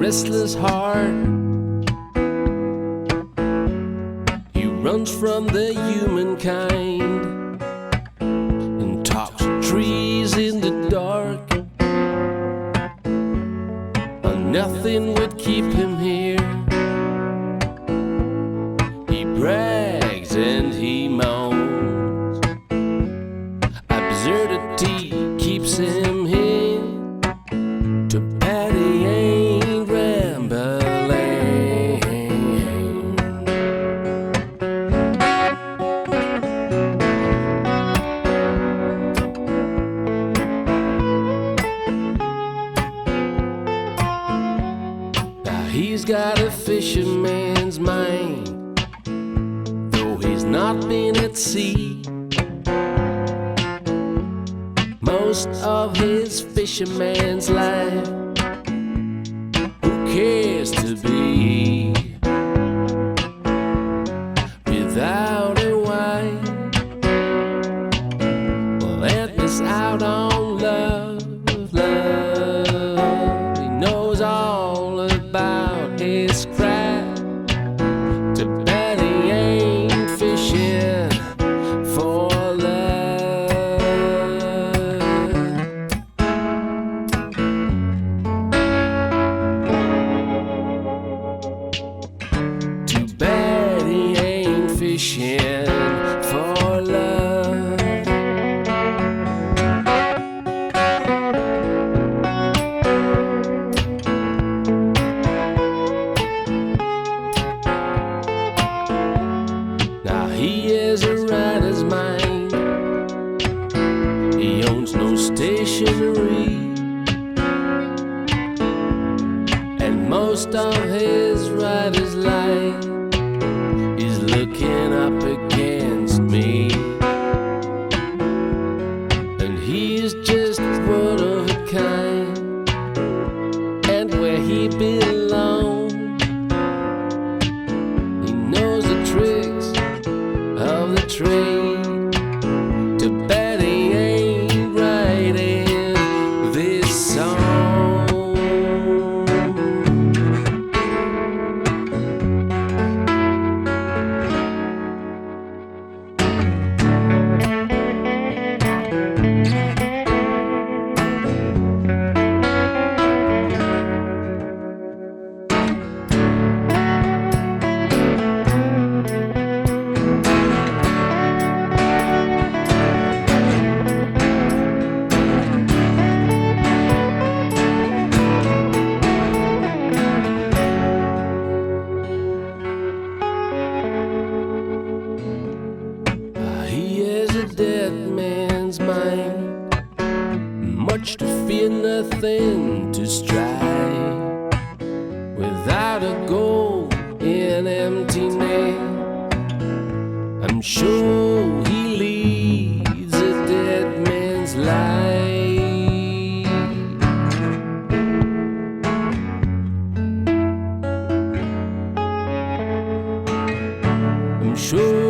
restless heart. He runs from the humankind and talks to trees in the dark. Nothing would keep him here. He brags and he moans. Absurdity keeps him here. Too bad he ain't rambling. Now he's got a fisherman's mind, though he's not been at sea. Most of his fisherman's life, who cares to be without a wife? Well, and miss out on love, love. He knows all about his craft. Too bad he ain't fishing for fishing for love. Now he is a writer's mind. He owns no stationery, and most of his writer's life looking up against me, and he's just one of a kind, and where he belongs, he knows the tricks of the trade. Too bad he ain't writing this song. Dead man's mind, much to fear, nothing to strive. Without a goal in emptiness, I'm sure he leads a dead man's life. I'm sure